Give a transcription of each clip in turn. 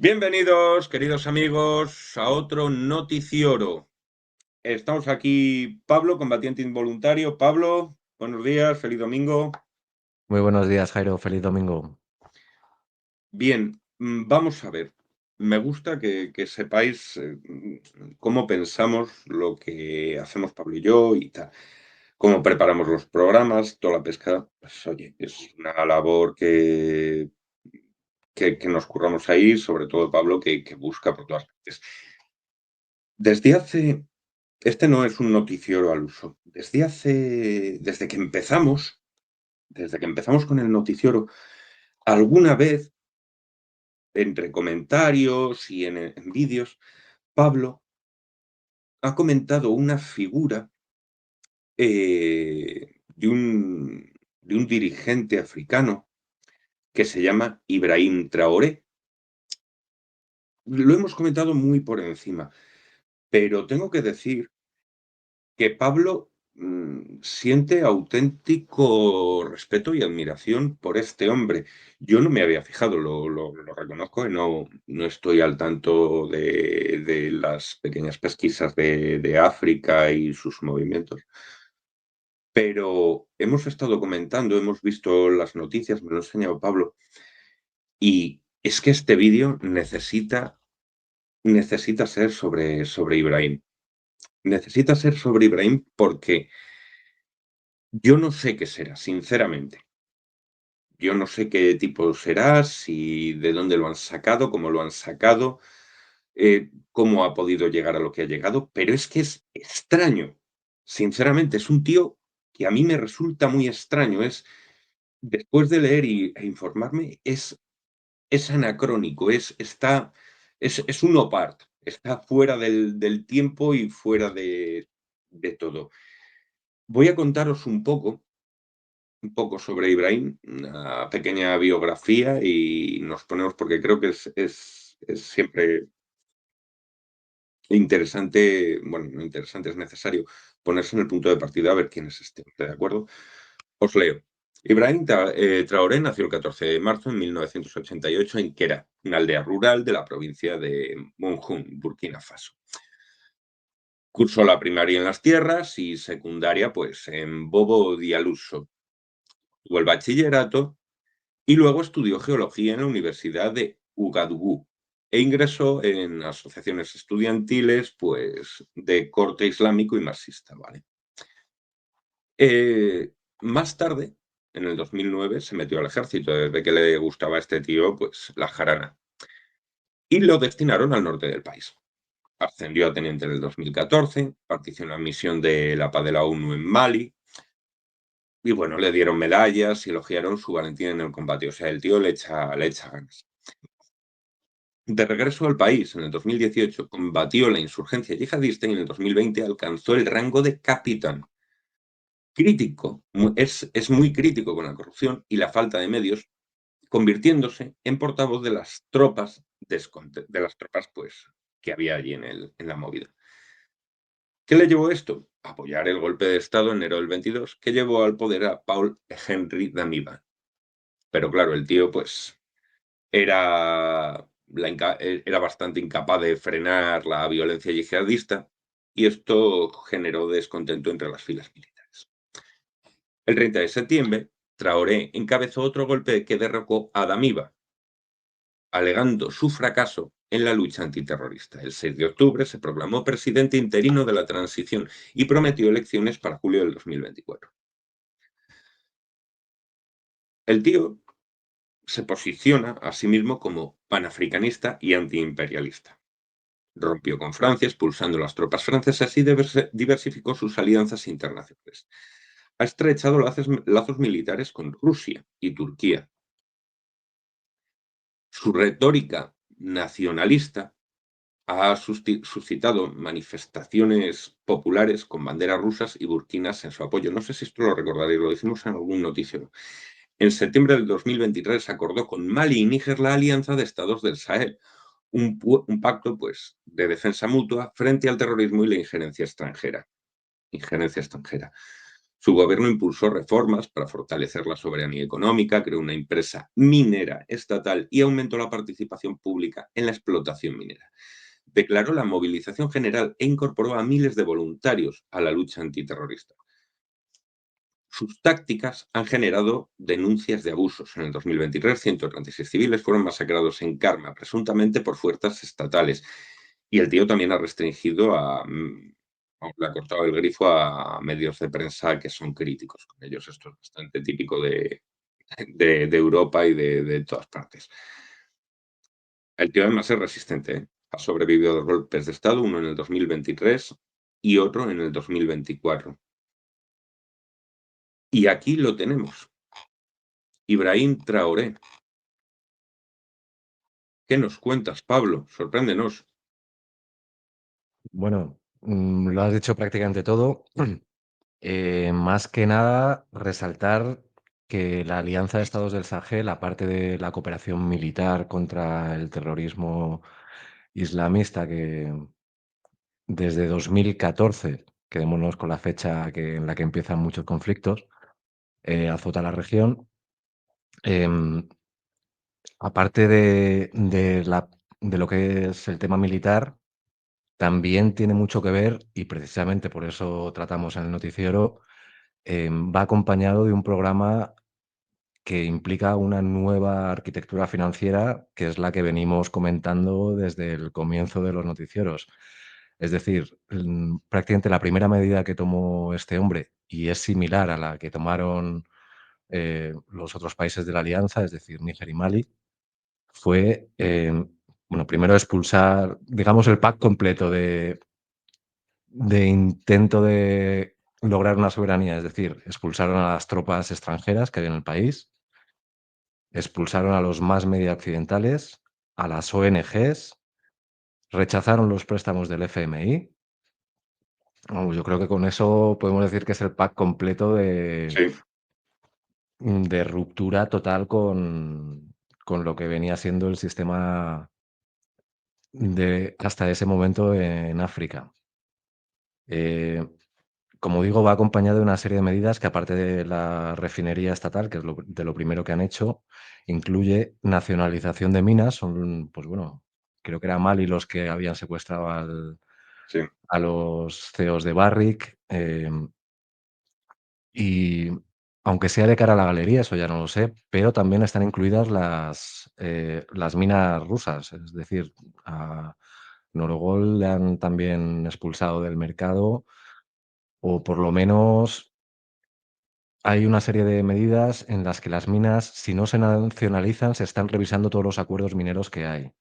Bienvenidos, queridos amigos, a otro Noticioro. Estamos aquí, Pablo, combatiente involuntario. Pablo, buenos días, feliz domingo. Muy buenos días, Jairo. Feliz domingo. Bien, vamos a ver. Me gusta que sepáis cómo pensamos lo que hacemos Pablo y yo y tal. Cómo preparamos los programas, toda la pesca. Pues oye, es una labor que nos curramos ahí, sobre todo Pablo, que busca por todas partes. Desde hace Este no es un noticiero al uso. Desde que empezamos con el noticiero, alguna vez, entre comentarios y en vídeos, Pablo ha comentado una figura de un dirigente africano que se llama Ibrahim Traoré. Lo hemos comentado muy por encima, pero tengo que decir que Pablo siente auténtico respeto y admiración por este hombre. Yo no me había fijado, lo reconozco, no estoy al tanto de las pequeñas pesquisas de África y sus movimientos, pero hemos estado comentando, hemos visto las noticias, me lo ha enseñado Pablo, y es que este vídeo necesita ser sobre Ibrahim. Necesita ser sobre Ibrahim porque yo no sé qué será, sinceramente. Yo no sé qué tipo será, si de dónde lo han sacado, cómo lo han sacado, cómo ha podido llegar a lo que ha llegado, pero es que es extraño. Sinceramente, es un tío que a mí me resulta muy extraño. Después de leer e informarme, es anacrónico, es un opart, está fuera del tiempo y fuera de todo. Voy a contaros un poco sobre Ibrahim, una pequeña biografía y nos ponemos, porque creo que es siempre interesante, bueno, no interesante, es necesario ponerse en el punto de partida a ver quién es este hombre, ¿de acuerdo? Os leo. Ibrahim Traoré nació el 14 de marzo de 1988 en Kera, una aldea rural de la provincia de Monjún, Burkina Faso. Cursó la primaria en las tierras y secundaria pues en Bobo Dialuso. Tuvo el bachillerato y luego estudió geología en la Universidad de Ugadugu e ingresó en asociaciones estudiantiles pues, de corte islámico y marxista. ¿Vale? Más tarde, en el 2009, se metió al ejército, desde que le gustaba a este tío pues, la jarana, y lo destinaron al norte del país. Ascendió a teniente en el 2014, participó en la misión de la paz de la ONU en Mali, y bueno, le dieron medallas y elogiaron su valentía en el combate. O sea, el tío le echa ganas. De regreso al país, en el 2018, combatió la insurgencia yihadista y en el 2020 alcanzó el rango de capitán. Crítico, es muy crítico con la corrupción y la falta de medios, convirtiéndose en portavoz de las tropas, pues, que había allí en la movida. ¿Qué le llevó esto? Apoyar el golpe de Estado en enero del 22, que llevó al poder a Paul-Henri Damiba. Pero claro, el tío, pues, era bastante incapaz de frenar la violencia yihadista y esto generó descontento entre las filas militares. El 30 de septiembre, Traoré encabezó otro golpe que derrocó a Damiba, alegando su fracaso en la lucha antiterrorista. El 6 de octubre se proclamó presidente interino de la transición y prometió elecciones para julio del 2024. El tío se posiciona a sí mismo como panafricanista y antiimperialista. Rompió con Francia, expulsando las tropas francesas y diversificó sus alianzas internacionales. Ha estrechado lazos militares con Rusia y Turquía. Su retórica nacionalista ha suscitado manifestaciones populares con banderas rusas y burkinas en su apoyo. No sé si esto lo recordaréis, lo decimos en algún noticiero. En septiembre del 2023 acordó con Mali y Níger la Alianza de Estados del Sahel, un pacto pues, de defensa mutua frente al terrorismo y la injerencia extranjera. Su gobierno impulsó reformas para fortalecer la soberanía económica, creó una empresa minera estatal y aumentó la participación pública en la explotación minera. Declaró la movilización general e incorporó a miles de voluntarios a la lucha antiterrorista. Sus tácticas han generado denuncias de abusos. En el 2023, 136 civiles fueron masacrados en Karma, presuntamente por fuerzas estatales. Y el tío también ha restringido le ha cortado el grifo a medios de prensa que son críticos con ellos. Esto es bastante típico de Europa y de todas partes. El tío además es resistente, ¿eh? Ha sobrevivido a dos golpes de Estado, uno en el 2023 y otro en el 2024. Y aquí lo tenemos, Ibrahim Traoré. ¿Qué nos cuentas, Pablo? Sorpréndenos. Bueno, lo has dicho prácticamente todo. Más que nada, resaltar que la Alianza de Estados del Sahel, aparte de la cooperación militar contra el terrorismo islamista, que desde 2014, quedémonos con la fecha en la que empiezan muchos conflictos, azota la región. em, Aparte de lo que es el tema militar, también tiene mucho que ver, y precisamente por eso tratamos en el noticiero, va acompañado de un programa que implica una nueva arquitectura financiera, que es la que venimos comentando desde el comienzo de los noticieros. Es decir, prácticamente la primera medida que tomó este hombre, y es similar a la que tomaron los otros países de la alianza, es decir, Níger y Mali, fue, bueno, primero expulsar, digamos, el pack completo de intento de lograr una soberanía, es decir, expulsaron a las tropas extranjeras que había en el país, expulsaron a los más media occidentales, a las ONGs, rechazaron los préstamos del FMI. Vamos, yo creo que con eso podemos decir que es el pack completo Sí, de ruptura total con lo que venía siendo el sistema de hasta ese momento en África. Eh, Como digo, va acompañado de una serie de medidas que, aparte de la refinería estatal, que es de lo primero que han hecho, incluye nacionalización de minas. Son, pues bueno, creo que era Mali los que habían secuestrado sí. a los CEOs de Barrick. Y aunque sea de cara a la galería, eso ya no lo sé, pero también están incluidas las minas rusas. Es decir, a Norogol le han también expulsado del mercado, o por lo menos hay una serie de medidas en las que las minas, si no se nacionalizan, se están revisando todos los acuerdos mineros que hay.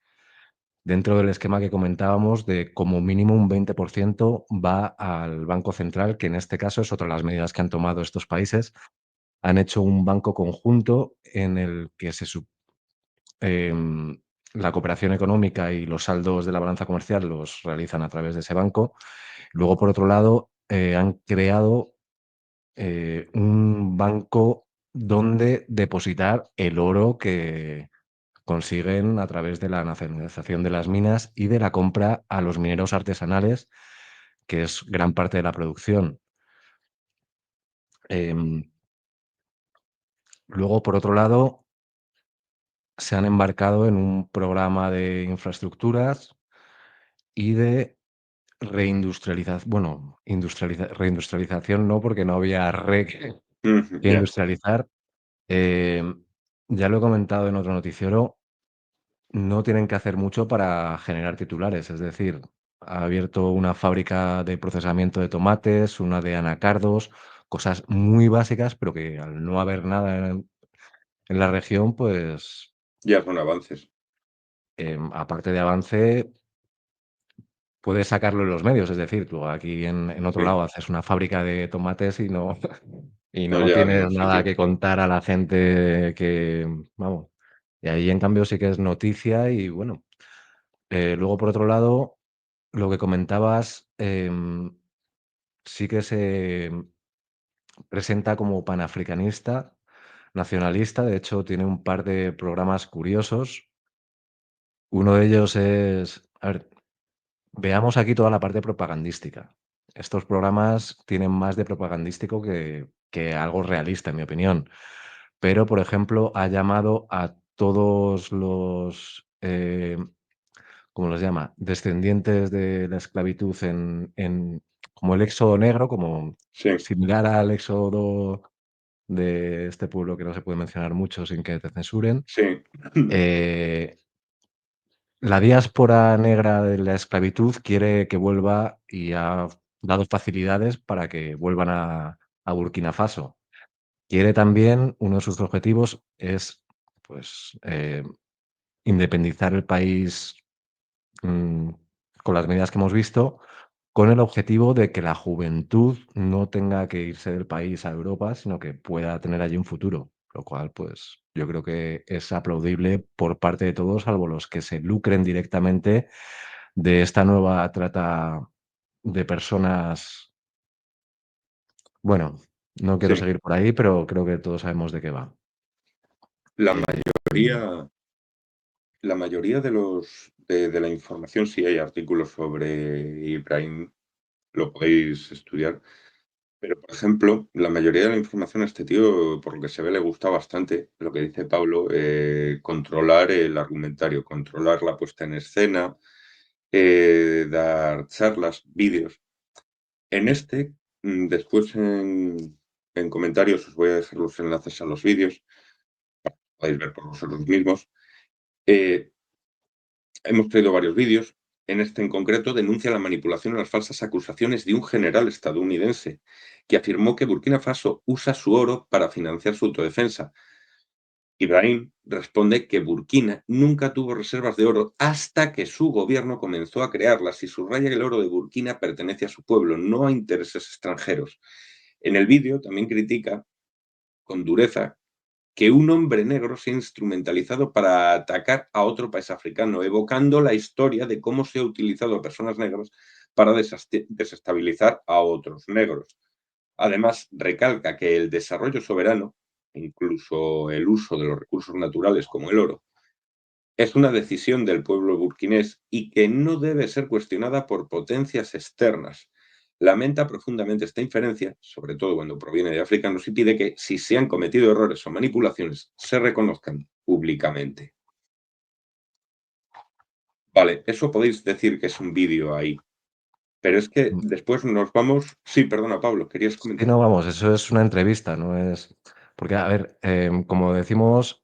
Dentro del esquema que comentábamos de como mínimo un 20% va al Banco Central, que en este caso es otra de las medidas que han tomado estos países. Han hecho un banco conjunto en el que em, la cooperación económica y los saldos de la balanza comercial los realizan a través de ese banco. Luego, por otro lado, han creado un banco donde depositar el oro que consiguen a través de la nacionalización de las minas y de la compra a los mineros artesanales, que es gran parte de la producción. Em, Luego, por otro lado, se han embarcado en un programa de infraestructuras y de reindustrialización. Bueno, reindustrialización no, porque no había Ujú, que ya. industrializar. Em, ya lo he comentado en otro noticiero. No tienen que hacer mucho para generar titulares, es decir, ha abierto una fábrica de procesamiento de tomates, una de anacardos, cosas muy básicas, pero que al no haber nada en la región, pues, Ya son avances. aparte de avance, puedes sacarlo en los medios. Es decir, tú aquí en otro Sí. lado haces una fábrica de tomates y no y No no llega a tienes ningún nada sitio. que contar a la gente que vamos. Y ahí, en cambio, sí que es noticia y bueno. Luego, por otro lado, lo que comentabas, sí que se presenta como panafricanista, nacionalista. De hecho, tiene un par de programas curiosos. Uno de ellos es, a ver, veamos aquí toda la parte propagandística. estos programas tienen más de propagandístico que algo realista, en mi opinión. Pero, por ejemplo, ha llamado a todos los, ¿cómo los llama? Descendientes de la esclavitud en como el éxodo negro, como Sí, similar al éxodo de este pueblo que no se puede mencionar mucho sin que te censuren. sí. Eh, la diáspora negra de la esclavitud quiere que vuelva y ha dado facilidades para que vuelvan a Burkina Faso. Quiere también, uno de sus objetivos es, pues, independizar el país, mm, con las medidas que hemos visto, con el objetivo de que la juventud no tenga que irse del país a Europa, sino que pueda tener allí un futuro, lo cual, pues, yo creo que es aplaudible por parte de todos, salvo los que se lucren directamente de esta nueva trata de personas. Bueno, no quiero Sí, seguir por ahí, pero creo que todos sabemos de qué va. la Mm, mayoría de la información, si hay artículos sobre Ibrahim, lo podéis estudiar. Pero, por ejemplo, la mayoría de la información a este tío, por lo que se ve, le gusta bastante lo que dice Pablo, controlar el argumentario, controlar la puesta en escena, dar charlas, vídeos. En este, después en comentarios os voy a dejar los enlaces a los vídeos, podéis ver por vosotros mismos. Eh, Hemos traído varios vídeos. En este en concreto denuncia la manipulación y las falsas acusaciones de un general estadounidense que afirmó que Burkina Faso usa su oro para financiar su autodefensa. Ibrahim responde que Burkina nunca tuvo reservas de oro hasta que su gobierno comenzó a crearlas y subraya que el oro de Burkina pertenece a su pueblo, no a intereses extranjeros. En el vídeo también critica con dureza que un hombre negro se ha instrumentalizado para atacar a otro país africano, evocando la historia de cómo se ha utilizado a personas negras para desestabilizar a otros negros. Además, recalca que el desarrollo soberano, incluso el uso de los recursos naturales como el oro, es una decisión del pueblo burkinés y que no debe ser cuestionada por potencias externas. Lamenta profundamente esta inferencia, sobre todo cuando proviene de africanos, y pide que, si se han cometido errores o manipulaciones, se reconozcan públicamente. Vale, eso podéis decir que es un vídeo ahí, pero es que mm. después nos vamos. Sí, perdona, Pablo, querías Sí, comentar. no, vamos, eso es una entrevista, no es porque, a ver, como decimos,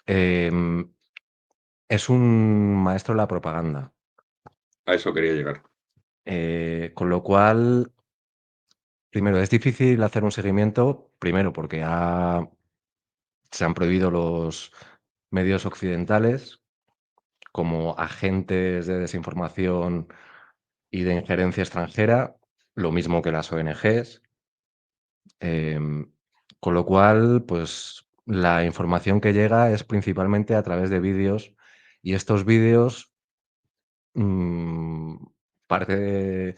em, es un maestro de la propaganda, A eso quería llegar. con lo cual, primero, es difícil hacer un seguimiento, primero, porque se han prohibido los medios occidentales como agentes de desinformación y de injerencia extranjera, lo mismo que las ONGs. Em, con lo cual, pues, la información que llega es principalmente a través de vídeos, y estos vídeos, mm, parte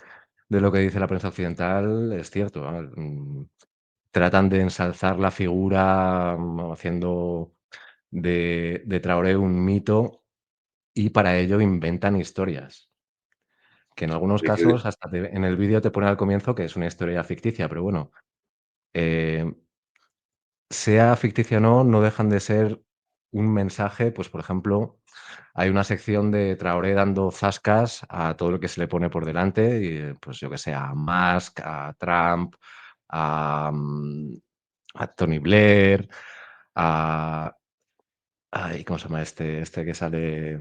de lo que dice la prensa occidental es cierto, a ver, tratan de ensalzar la figura, haciendo de Traoré un mito, y para ello inventan historias, que en algunos casos hasta en el vídeo te pone al comienzo que es una historia ficticia, pero bueno, eh, sea ficticio o no, no dejan de ser un mensaje, pues, por ejemplo, hay una sección de Traoré dando zascas a todo lo que se le pone por delante y, pues, yo que sé, a Musk, a Trump, a, a Tony Blair, a ay, ¿cómo se llama este que sale?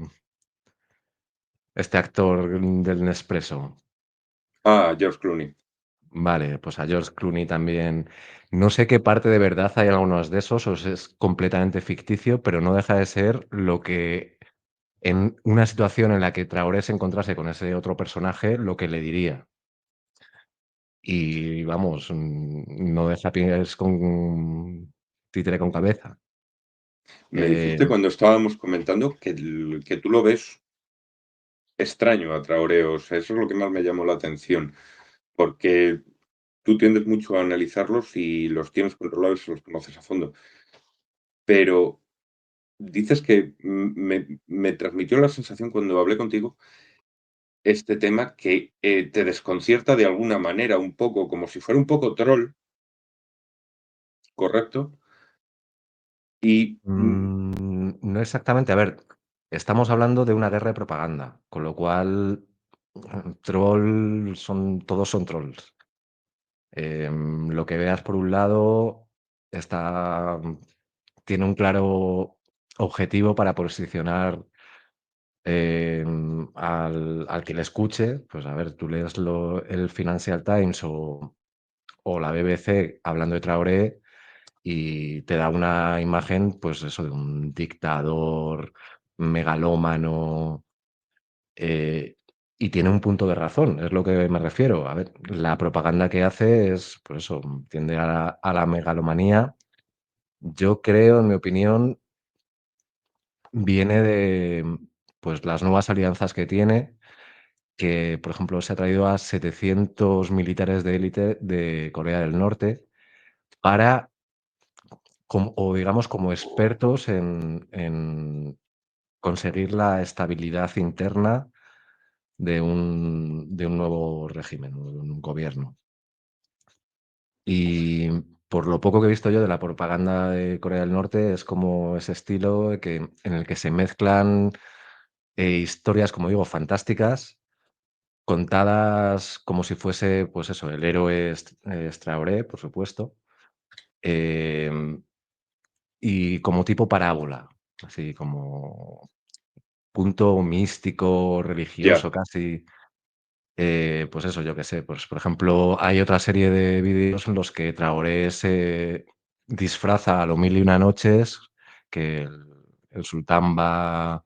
Este actor del Nespresso. George Clooney. Vale, pues a George Clooney también. No sé qué parte de verdad hay en algunos de esos, o si es completamente ficticio, pero no deja de ser lo que en una situación en la que Traoré se encontrase con ese otro personaje, lo que le diría. Y vamos, no deja pies con títere con cabeza. Me dijiste Eh, cuando estábamos comentando que tú lo ves extraño a Traoré, o sea, eso es lo que más me llamó la atención, porque tú tiendes mucho a analizarlos y los tienes controlados y los conoces a fondo. Pero dices que me transmitió la sensación cuando hablé contigo este tema que te desconcierta de alguna manera un poco, como si fuera un poco troll, ¿correcto? Y No exactamente. A ver, estamos hablando de una guerra de propaganda, con lo cual troll todos son trolls. Lo que veas por un lado está, tiene un claro objetivo para posicionar al que le escuche. Pues a ver, tú lees el Financial Times o la BBC hablando de Traoré y te da una imagen, pues eso, de un dictador megalómano, eh, y tiene un punto de razón, es lo que me refiero. A ver, la propaganda que hace es, pues eso, tiende a la megalomanía. Yo creo, en mi opinión, viene de, pues, las nuevas alianzas que tiene, que, por ejemplo, se ha traído a 700 militares de élite de Corea del Norte para o digamos, como expertos en conseguir la estabilidad interna de un nuevo régimen, o de un gobierno. Y por lo poco que he visto yo de la propaganda de Corea del Norte, es como ese estilo en el que se mezclan historias, como digo, fantásticas, contadas como si fuese, pues eso, el héroe Traoré, por supuesto, em, y como tipo parábola, así como punto místico, ya, religioso casi. Pues eso, yo qué sé, pues por ejemplo, hay otra serie de vídeos en los que Traoré se disfraza a lo mil y una noches, que el sultán va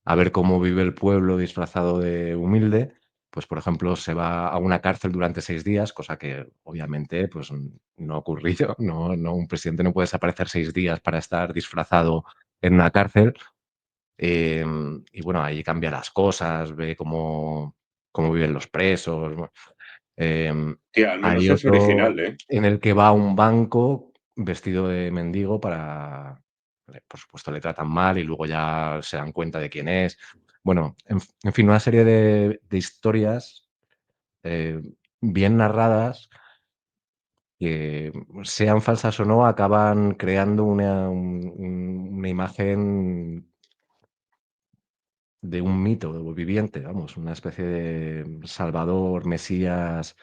a ver cómo vive el pueblo disfrazado de humilde. Pues, por ejemplo, se va a una cárcel durante 6 días, cosa que obviamente, pues, no ha ocurrido. No, un presidente no puede desaparecer 6 días para estar disfrazado en una cárcel. Y bueno, ahí cambia las cosas, ve cómo viven los presos. Bueno, em, sí, al hay menos es otro original, ¿eh? en el que va a un banco vestido de mendigo por supuesto, le tratan mal y luego ya se dan cuenta de quién es. Bueno, en fin, una serie de historias, eh, bien narradas, que sean falsas o no, acaban creando una imagen de un mito viviente, vamos, una especie de salvador, mesías.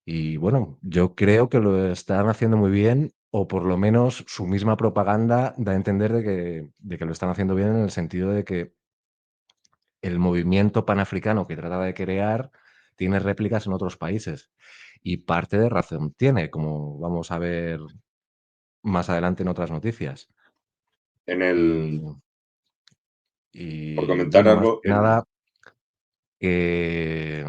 Y bueno, yo creo que lo están haciendo muy bien, o por lo menos su misma propaganda da a entender de que lo están haciendo bien, en el sentido de que el movimiento panafricano que trata de crear tiene réplicas en otros países. Y parte de razón tiene, como vamos a ver más adelante en otras noticias. En Y, el, por y comentar bueno, más algo, que nada, que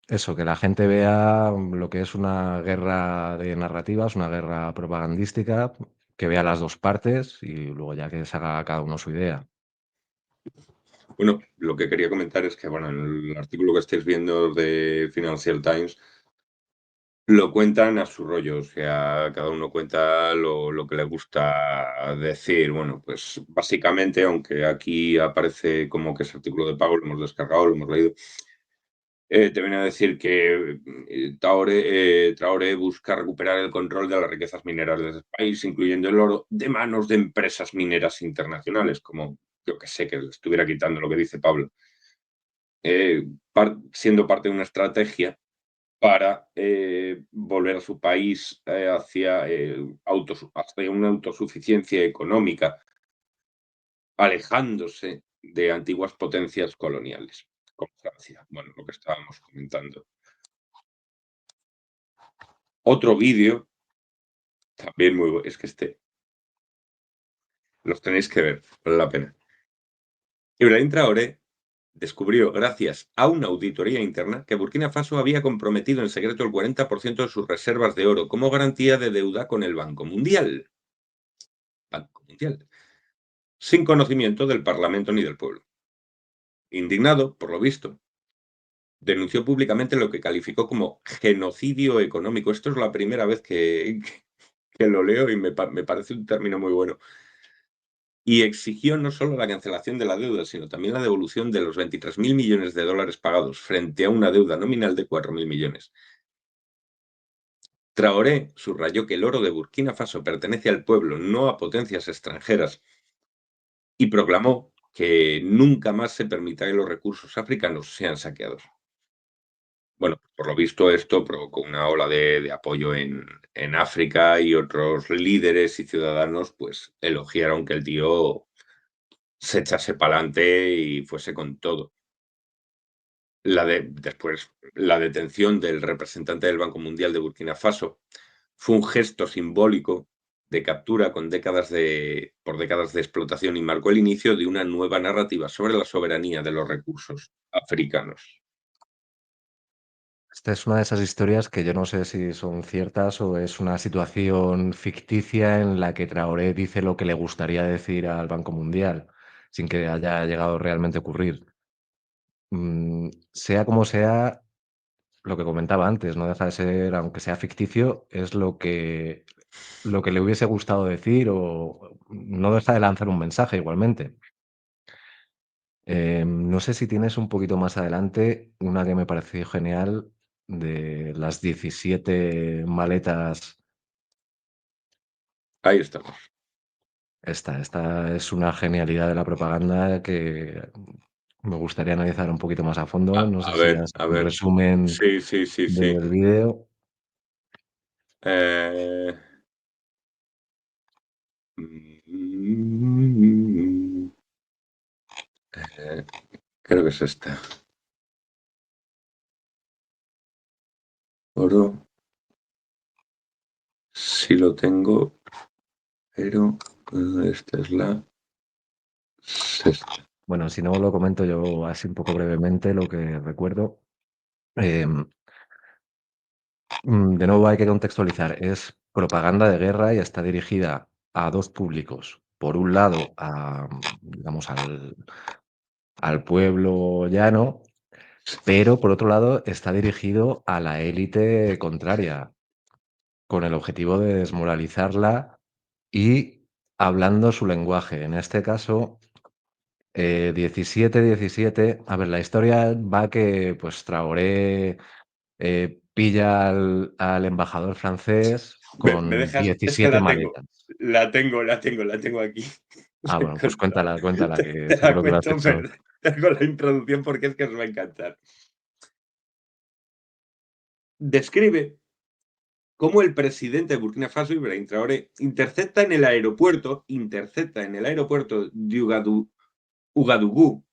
eso, que la gente vea lo que es una guerra de narrativas, una guerra propagandística, que vea las dos partes y luego ya que se haga cada uno su idea. bueno, lo que quería comentar es que, bueno, en el artículo que estáis viendo de Financial Times, lo cuentan a su rollo, o sea, cada uno cuenta lo que le gusta decir. Bueno, pues básicamente, aunque aquí aparece como que ese artículo de pago, lo hemos descargado, lo hemos leído, te viene a decir que Traoré busca recuperar el control de las riquezas minerales del país, incluyendo el oro, de manos de empresas mineras internacionales, como yo que sé, que le estuviera quitando lo que dice Pablo, siendo parte de una estrategia para volver a su país hacia una autosuficiencia económica, alejándose de antiguas potencias coloniales, como Francia. Bueno, lo que estábamos comentando. Otro vídeo, también muy bueno, es que los tenéis que ver, vale la pena. Ibrahim Traoré descubrió, gracias a una auditoría interna, que Burkina Faso había comprometido en secreto el 40% de sus reservas de oro como garantía de deuda con el Banco Mundial. Banco Mundial. Sin conocimiento del Parlamento ni del pueblo. Indignado, por lo visto, denunció públicamente lo que calificó como genocidio económico. Esto es la primera vez que lo leo y me parece un término muy bueno. y exigió no solo la cancelación de la deuda, sino también la devolución de los 23.000 millones de dólares pagados frente a una deuda nominal de 4.000 millones. Traoré subrayó que el oro de Burkina Faso pertenece al pueblo, no a potencias extranjeras, y proclamó que nunca más se permitirá que los recursos africanos sean saqueados. Bueno, por lo visto esto provocó una ola de apoyo en África, y otros líderes y ciudadanos pues elogiaron que el tío se echase para adelante y fuese con todo. Después, la detención del representante del Banco Mundial de Burkina Faso fue un gesto simbólico de captura por décadas de explotación, y marcó el inicio de una nueva narrativa sobre la soberanía de los recursos africanos. Esta es una de esas historias que yo no sé si son ciertas o es una situación ficticia en la que Traoré dice lo que le gustaría decir al Banco Mundial, sin que haya llegado realmente a ocurrir. Sea como sea, lo que comentaba antes, no deja de ser, aunque sea ficticio, es lo que le hubiese gustado decir o no deja de lanzar un mensaje igualmente. No sé si tienes un poquito más adelante una que me pareció genial de las 17 maletas. Ahí estamos. Esta es una genialidad de la propaganda que me gustaría analizar un poquito más a fondo. No sé A si ver, has a un ver. resumen Sí, sí, sí, sí. del vídeo. Eh, mm, eh, creo que es esta. Oro, sí lo tengo, pero esta es la sexta. Bueno, si no, lo comento yo así un poco brevemente lo que recuerdo. Em, de nuevo hay que contextualizar. Es propaganda de guerra y está dirigida a 2 públicos. Por un lado, digamos, al pueblo llano, pero por otro lado está dirigido a la élite contraria, con el objetivo de desmoralizarla y hablando su lenguaje. En este caso, 17-17. A ver, la historia va que, pues, Traoré, pilla al embajador francés ¿Me con dejas? Es que 17 maletas. la tengo aquí. Ah, bueno, pues cuéntala, cuéntala, que Te la seguro que lo has cuento, hecho. pero tengo la introducción porque es que os va a encantar. Describe cómo el presidente de Burkina Faso, Ibrahim Traoré, intercepta en el aeropuerto de Ouagadougou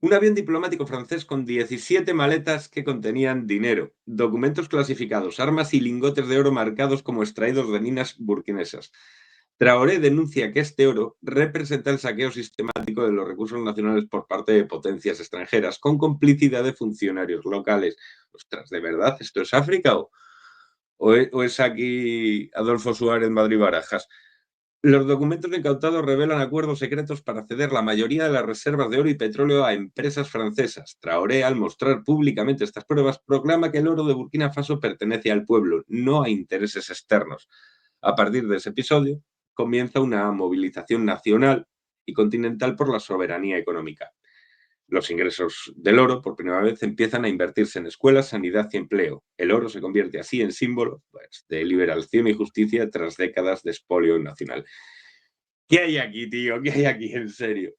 un avión diplomático francés con 17 maletas que contenían dinero, documentos clasificados, armas y lingotes de oro marcados como extraídos de minas burkinesas. Traoré denuncia que este oro representa el saqueo sistemático de los recursos nacionales por parte de potencias extranjeras, con complicidad de funcionarios locales. Ostras, ¿de verdad esto es África o es aquí Adolfo Suárez Madrid-Barajas? Los documentos incautados revelan acuerdos secretos para ceder la mayoría de las reservas de oro y petróleo a empresas francesas. Traoré, al mostrar públicamente estas pruebas, proclama que el oro de Burkina Faso pertenece al pueblo, no a intereses externos. A partir de ese episodio, comienza una movilización nacional y continental por la soberanía económica. Los ingresos del oro, por primera vez, empiezan a invertirse en escuelas, sanidad y empleo. El oro se convierte así en símbolo, pues, de liberación y justicia tras décadas de expolio nacional. ¿Qué hay aquí, tío? ¿Qué hay aquí, en serio?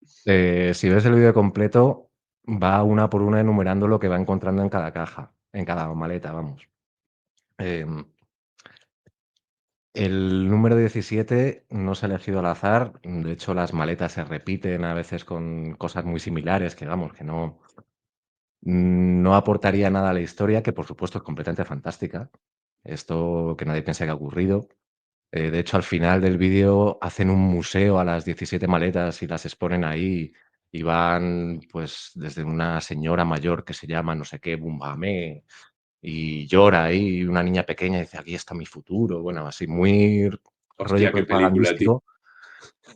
Si ves el vídeo completo, va una por una enumerando lo que va encontrando en cada caja, en cada maleta, vamos. Em, el número 17 no se ha elegido al azar. De hecho, las maletas se repiten a veces con cosas muy similares que, vamos, que no aportaría nada a la historia, que por supuesto es completamente fantástica. Esto que nadie piense que ha ocurrido. De hecho, al final del vídeo hacen un museo a las 17 maletas y las exponen ahí, y van, pues, desde una señora mayor que se llama no sé qué, Bumbamé, y llora ahí, una niña pequeña dice: "Aquí está mi futuro". Bueno, así muy rollo Hostia, qué película, tío. propagandístico.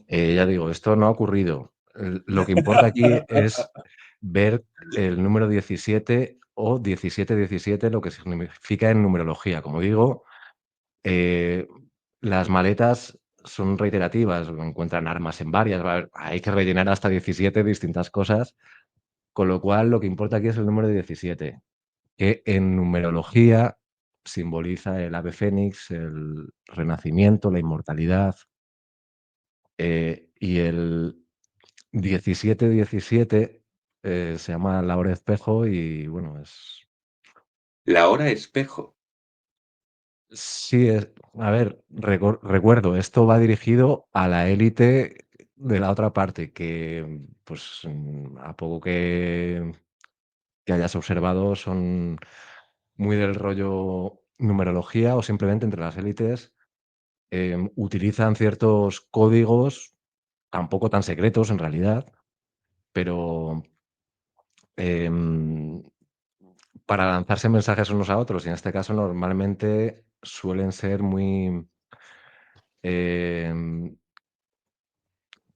Ya digo, esto no ha ocurrido. Lo que importa aquí es ver el número 17 o 17-17, lo que significa en numerología. Como digo, las maletas son reiterativas, encuentran armas en varias, hay que rellenar hasta 17 distintas cosas, con lo cual lo que importa aquí es el número 17, que en numerología simboliza el ave fénix, el renacimiento, la inmortalidad, y el 17-17 se llama la hora espejo y bueno, La hora espejo. sí, a ver, recuerdo, esto va dirigido a la élite de la otra parte, que pues a poco que hayas observado son muy del rollo numerología o simplemente entre las élites utilizan ciertos códigos, tampoco tan secretos en realidad, pero em, para lanzarse mensajes unos a otros, y en este caso normalmente suelen ser muy, em,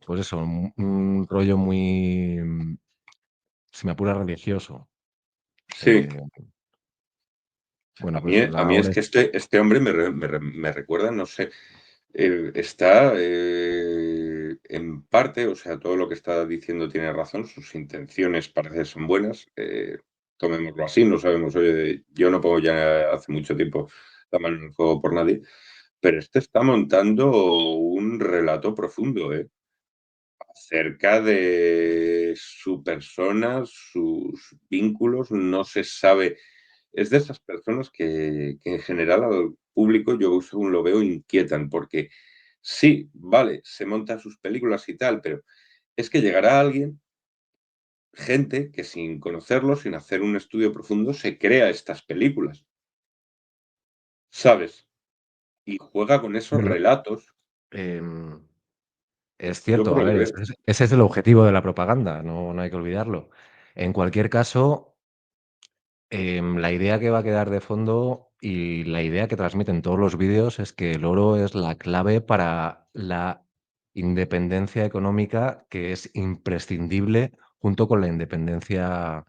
pues eso, un rollo muy, si me apura, religioso. Sí. Eh, bueno, pues A la mí es hora que es este hombre me recuerda, no sé, está en parte, o sea, todo lo que está diciendo tiene razón, sus intenciones parece son buenas, tomémoslo así, no sabemos, oye, yo no pongo ya hace mucho tiempo la mano en el fuego por nadie, pero este está montando un relato profundo, acerca de su persona, sus vínculos, no se sabe. Es de esas personas que en general al público, yo según lo veo, inquietan, porque sí, vale, se montan sus películas y tal, pero es que llegará alguien, gente que sin conocerlo, sin hacer un estudio profundo, se crea estas películas, ¿sabes? Y juega con esos bueno, relatos. em, es Yo cierto, por a lo que ver, veo. ese es el objetivo de la propaganda, no hay que olvidarlo. En cualquier caso, la idea que va a quedar de fondo y la idea que transmiten todos los vídeos es que el oro es la clave para la independencia económica, que es imprescindible junto con la independencia,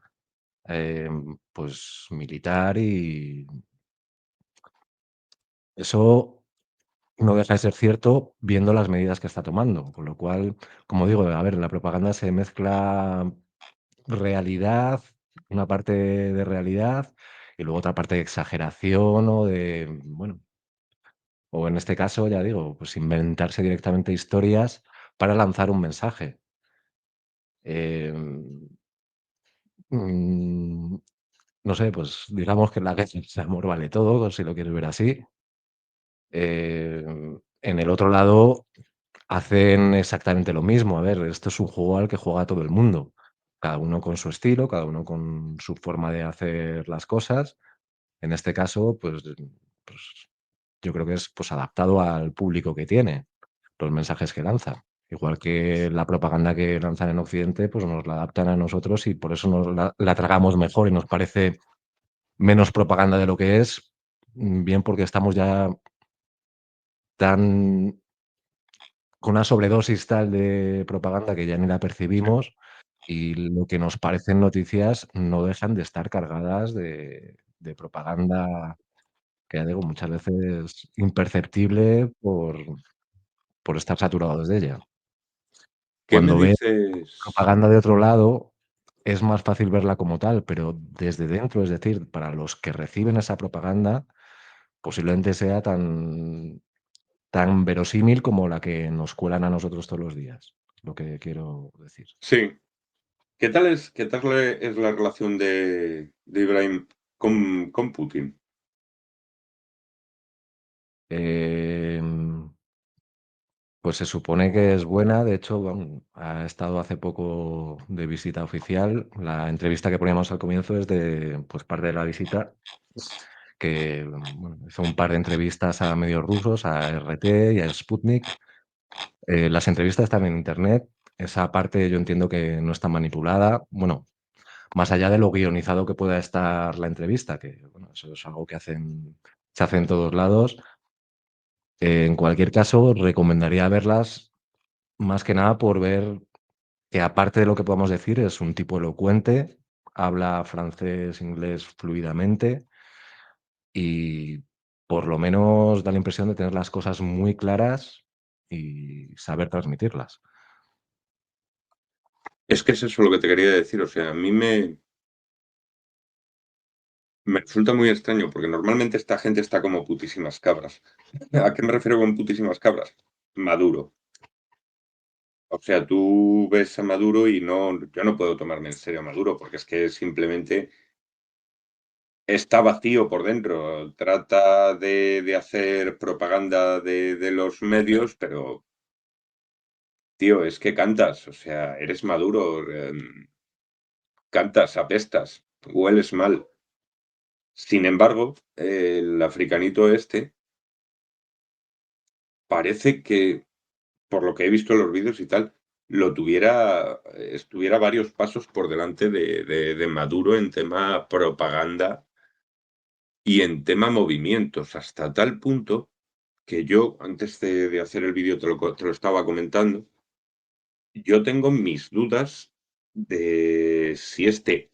pues, militar, y eso no deja de ser cierto viendo las medidas que está tomando, con lo cual, como digo, a ver, en la propaganda se mezcla realidad, una parte de realidad y luego otra parte de exageración o de, bueno, o en este caso, ya digo, pues inventarse directamente historias para lanzar un mensaje. Em, mm, no sé, pues digamos que la guerra de amor vale todo, si lo quieres ver así. En el otro lado hacen exactamente lo mismo. A ver, esto es un juego al que juega todo el mundo, cada uno con su estilo, cada uno con su forma de hacer las cosas. En este caso, pues yo creo que es, pues, adaptado al público que tiene, los mensajes que lanza. Igual que la propaganda que lanzan en Occidente, pues nos la adaptan a nosotros y por eso nos la tragamos mejor y nos parece menos propaganda de lo que es, bien porque estamos ya tan con una sobredosis tal de propaganda que ya ni la percibimos, y lo que nos parecen noticias no dejan de estar cargadas de propaganda que, ya digo, muchas veces imperceptible por estar saturados de ella. ¿Qué me Cuando ves dices? propaganda de otro lado, es más fácil verla como tal, pero desde dentro, es decir, para los que reciben esa propaganda, posiblemente sea tan verosímil como la que nos cuelan a nosotros todos los días, lo que quiero decir. Sí. ¿Qué tal es la relación de Ibrahim con Putin? Em, pues se supone que es buena, de hecho, ha estado hace poco de visita oficial. La entrevista que poníamos al comienzo es de, pues, parte de la visita, que, bueno, hizo un par de entrevistas a medios rusos, a RT y a Sputnik. Las entrevistas están en Internet. Esa parte yo entiendo que no está manipulada. Bueno, más allá de lo guionizado que pueda estar la entrevista, que, bueno, eso es algo que se hace en todos lados. En cualquier caso, recomendaría verlas, más que nada por ver que, aparte de lo que podamos decir, es un tipo elocuente, habla francés, inglés fluidamente y por lo menos da la impresión de tener las cosas muy claras y saber transmitirlas. Es que es eso lo que te quería decir, o sea, a mí me resulta muy extraño porque normalmente esta gente está como putísimas cabras. ¿A qué me refiero con putísimas cabras? Maduro. O sea, tú ves a Maduro y yo no puedo tomarme en serio a Maduro porque es que simplemente está vacío por dentro. Trata de hacer propaganda de los medios, pero, tío, es que cantas, o sea, eres Maduro, cantas, apestas, hueles mal. Sin embargo, el africanito este parece que, por lo que he visto en los vídeos y tal, estuviera varios pasos por delante de Maduro en tema propaganda y en tema movimientos, hasta tal punto que yo, antes de hacer el vídeo, te lo estaba comentando, yo tengo mis dudas de si este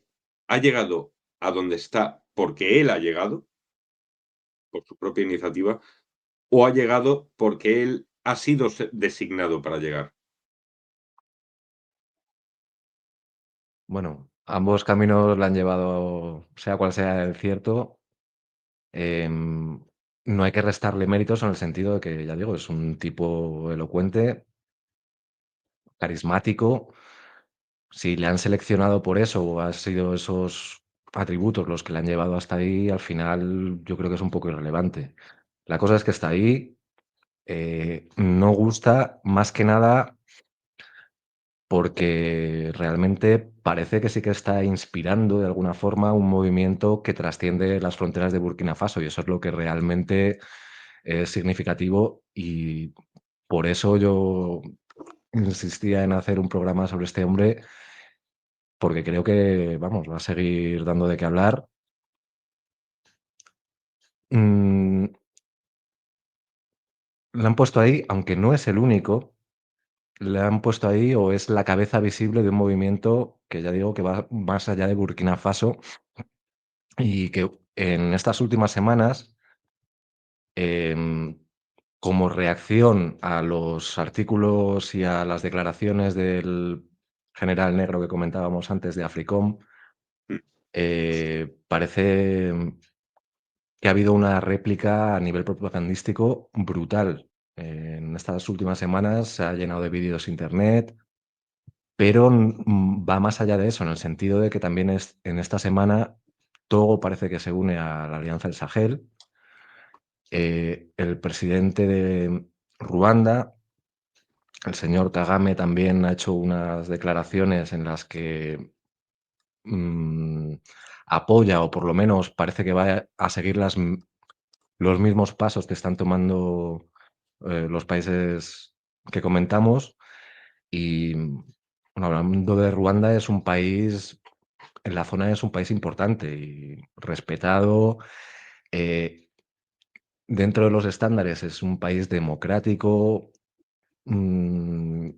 ha llegado a donde está porque él ha llegado, por su propia iniciativa, o ha llegado porque él ha sido designado para llegar. Bueno, ambos caminos le han llevado, sea cual sea el cierto, em, no hay que restarle méritos en el sentido de que, ya digo, es un tipo elocuente, carismático. Si le han seleccionado por eso o ha sido esos atributos los que le han llevado hasta ahí, al final yo creo que es un poco irrelevante. La cosa es que está ahí, no gusta más que nada porque realmente parece que sí que está inspirando de alguna forma un movimiento que trasciende las fronteras de Burkina Faso y eso es lo que realmente es significativo y por eso yo insistía en hacer un programa sobre este hombre porque creo que, vamos, va a seguir dando de qué hablar. Mm, Le han puesto ahí, aunque no es el único, le han puesto ahí o es la cabeza visible de un movimiento que ya digo que va más allá de Burkina Faso y que en estas últimas semanas, em, como reacción a los artículos y a las declaraciones del general negro que comentábamos antes de AFRICOM, Mm, parece que ha habido una réplica a nivel propagandístico brutal. En estas últimas semanas se ha llenado de vídeos internet, pero va más allá de eso, en el sentido de que también en esta semana Togo parece que se une a la Alianza del Sahel. El presidente de Ruanda, el señor Kagame, también ha hecho unas declaraciones en las que mm, apoya o por lo menos parece que va a seguir los mismos pasos que están tomando los países que comentamos. Y bueno, hablando de Ruanda, es un país, en la zona es un país importante y respetado. eh, Dentro de los estándares es un país democrático. mm,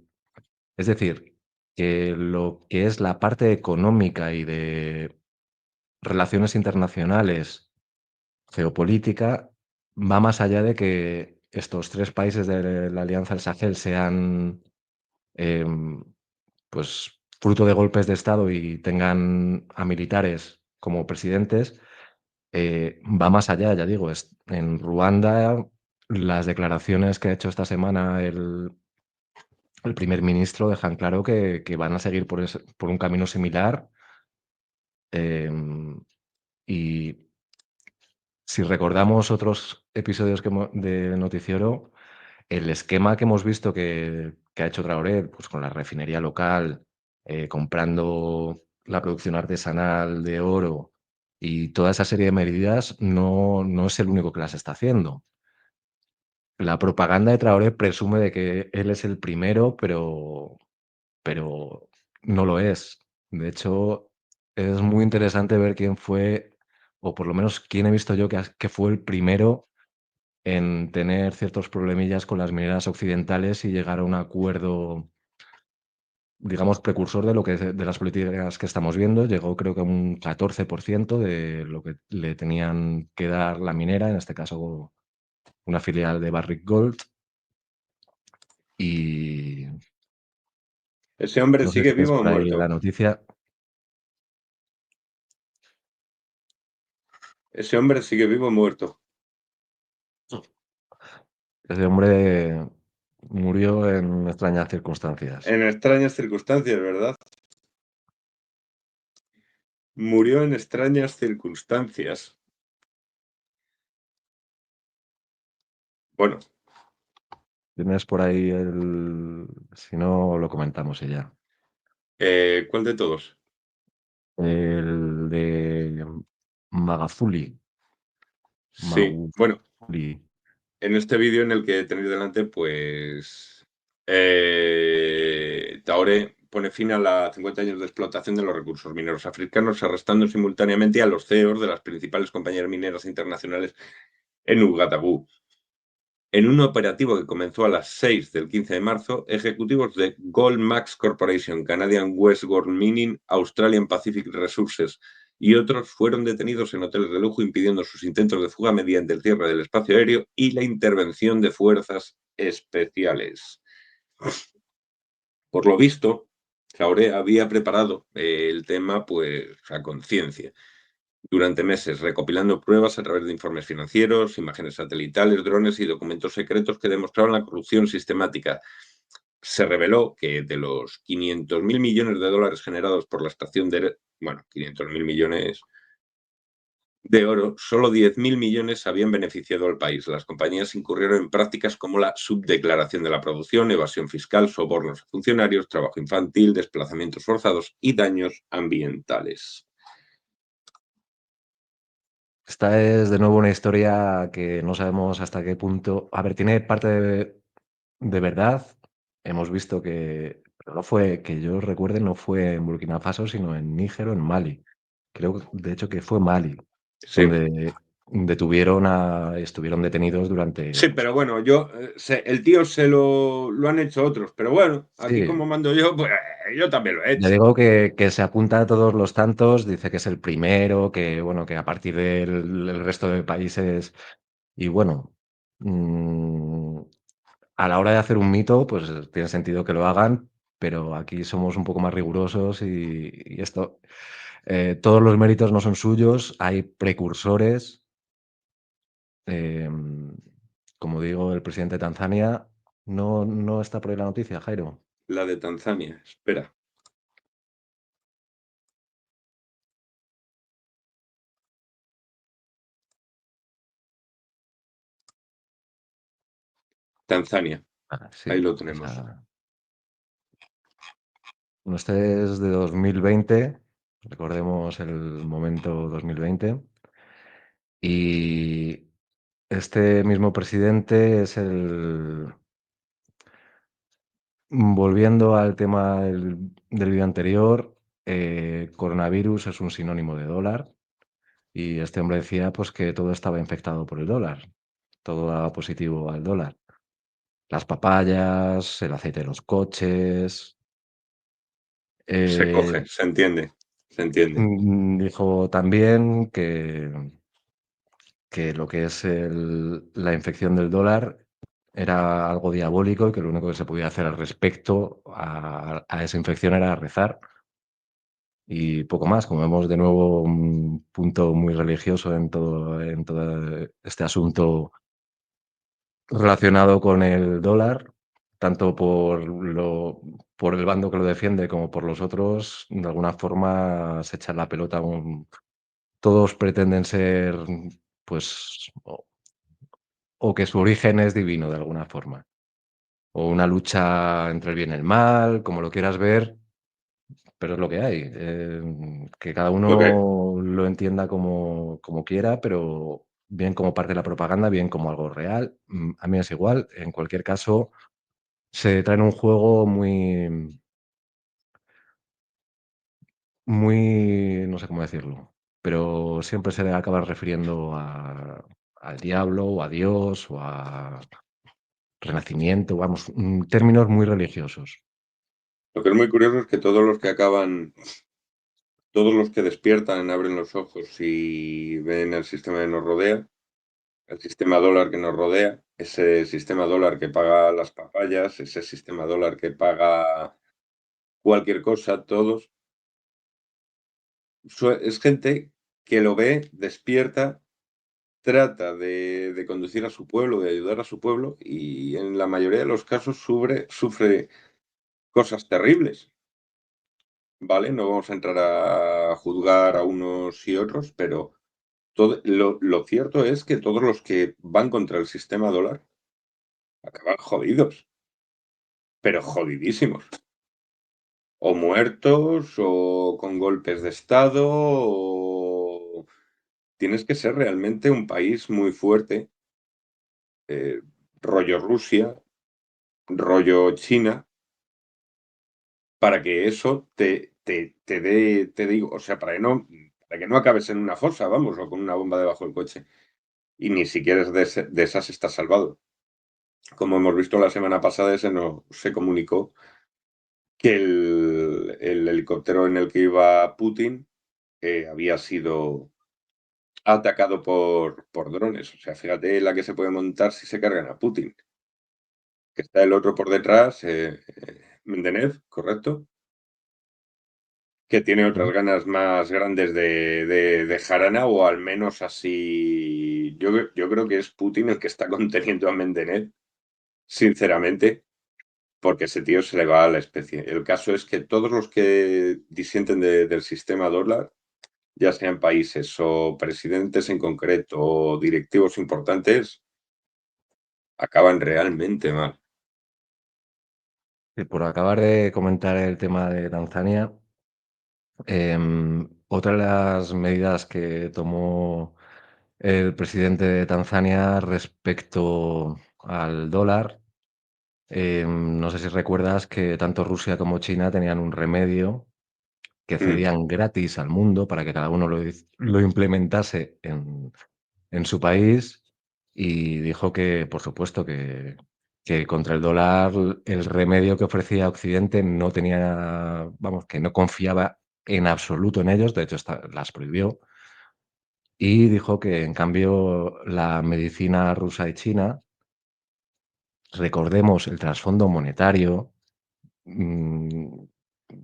es decir, que lo que es la parte económica y de relaciones internacionales, geopolítica, va más allá de que estos 3 países de la Alianza del Sahel sean, em, pues, fruto de golpes de Estado y tengan a militares como presidentes, va más allá, ya digo, en Ruanda, las declaraciones que ha hecho esta semana el primer ministro dejan claro que van a seguir por un camino similar, em, y si recordamos otros episodios de Noticiero, el esquema que hemos visto que ha hecho Traoré, pues con la refinería local, comprando la producción artesanal de oro y toda esa serie de medidas, no es el único que las está haciendo. La propaganda de Traoré presume de que él es el primero, pero no lo es. De hecho, es muy interesante ver quién fue, o por lo menos quién he visto yo que fue el primero en tener ciertos problemillas con las mineras occidentales y llegar a un acuerdo, digamos, precursor de lo que de las políticas que estamos viendo. Llegó, creo que a un 14% de lo que le tenían que dar la minera, en este caso una filial de Barrick Gold. Y ¿Ese hombre no sé sigue si ves vivo o por ahí la muerto? noticia. ¿Ese hombre sigue vivo o muerto? Ese hombre murió en extrañas circunstancias. En extrañas circunstancias, ¿verdad? Murió en extrañas circunstancias. Bueno, ¿Tienes por ahí si no, lo comentamos y ya. ¿cuál de todos? El de Magafuli. Sí, bueno, Magufuli. en este vídeo en el que tenéis delante, pues Traoré pone fin a los 50 años de explotación de los recursos mineros africanos, arrestando simultáneamente a los CEOs de las principales compañías mineras internacionales en Ouagadougou. En un operativo que comenzó a las 6 del 15 de marzo, ejecutivos de Goldmax Corporation, Canadian Westgold Mining, Australian Pacific Resources y otros fueron detenidos en hoteles de lujo, impidiendo sus intentos de fuga mediante el cierre del espacio aéreo y la intervención de fuerzas especiales. Por lo visto, Traoré había preparado el tema pues a conciencia durante meses, recopilando pruebas a través de informes financieros, imágenes satelitales, drones y documentos secretos que demostraban la corrupción sistemática. Se reveló que de los 500.000 millones de dólares generados por la extracción de, 500.000 millones de oro, solo 10.000 millones habían beneficiado al país. Las compañías incurrieron en prácticas como la subdeclaración de la producción, evasión fiscal, sobornos a funcionarios, trabajo infantil, desplazamientos forzados y daños ambientales. Esta es de nuevo una historia que no sabemos hasta qué punto. A ver, tiene parte de verdad. Hemos visto que, pero no fue, que yo recuerde, no fue en Burkina Faso, sino en Níger o en Mali. Creo, de hecho, que fue Mali, Sí, donde estuvieron detenidos durante, sí, pues pero bueno, yo, el tío se lo han hecho otros, pero bueno, aquí sí, como mando yo, pues yo también lo he ya hecho. digo que se apunta a todos los tantos, dice que es el primero, que bueno, que a partir del el resto de países y bueno, mm, a la hora de hacer un mito, pues tiene sentido que lo hagan, pero aquí somos un poco más rigurosos y esto, todos los méritos no son suyos, hay precursores, em, como digo, el presidente de Tanzania no está por ahí la noticia, Jairo. La de Tanzania, espera. Tanzania, Ah, sí, ahí lo tenemos. esa bueno, este es de 2020, recordemos el momento 2020, y este mismo presidente es volviendo al tema del vídeo anterior, coronavirus es un sinónimo de dólar, y este hombre decía, pues, que todo estaba infectado por el dólar, todo daba positivo al dólar. Las papayas, el aceite de los coches, Se eh, coge, se entiende, se entiende. dijo también que lo que es la infección del dólar era algo diabólico y que lo único que se podía hacer al respecto a esa infección era rezar y poco más. Como vemos de nuevo un punto muy religioso en todo este asunto relacionado con el dólar, tanto por el bando que lo defiende como por los otros, de alguna forma se echa la pelota. Todos pretenden ser, pues, o que su origen es divino de alguna forma, o una lucha entre el bien y el mal, como lo quieras ver, pero es lo que hay. Que cada Ok, uno lo entienda como quiera, pero bien como parte de la propaganda, bien como algo real, a mí es igual. En cualquier caso, se trae en un juego muy, no sé cómo decirlo, pero siempre se le acaba refiriendo al diablo, o a Dios, o a renacimiento, vamos, términos muy religiosos. lo que es muy curioso es que todos los que despiertan, abren los ojos y ven el sistema que nos rodea, el sistema dólar que nos rodea, ese sistema dólar que paga las papayas, ese sistema dólar que paga cualquier cosa, todos, es gente que lo ve, despierta, trata de conducir a su pueblo, de ayudar a su pueblo y en la mayoría de los casos sufre cosas terribles, ¿vale? No vamos a entrar a juzgar a unos y otros, pero lo cierto es que todos los que van contra el sistema dólar acaban jodidos, pero jodidísimos. O muertos, o con golpes de estado, o tienes que ser realmente un país muy fuerte, rollo Rusia, rollo China, para que eso te dé, te digo, o sea, para que no acabes en una fosa, vamos, o con una bomba debajo del coche. Y ni siquiera de esas estás salvado. Como hemos visto la semana pasada, se comunicó que el helicóptero en el que iba Putin había sido atacado por drones. O sea, fíjate la que se puede montar si se cargan a Putin. Que está el otro por detrás, Mendenev, ¿correcto? Que tiene otras Ujú. ganas más grandes de jarana, o al menos así. Yo creo que es Putin el que está conteniendo a Mendenev, sinceramente, porque ese tío se le va a la especie. El caso es que todos los que disienten del sistema dólar, ya sean países o presidentes en concreto o directivos importantes, acaban realmente mal. Y por acabar de comentar el tema de Tanzania, otra de las medidas que tomó el presidente de Tanzania respecto al dólar, no sé si recuerdas que tanto Rusia como China tenían un remedio que Mm. cedían gratis al mundo para que cada uno lo implementase en su país y dijo que, por supuesto, que contra el dólar el remedio que ofrecía Occidente no tenía, vamos, que no confiaba en absoluto en ellos, de hecho las prohibió, y dijo que en cambio la medicina rusa y china, recordemos el trasfondo monetario, mm,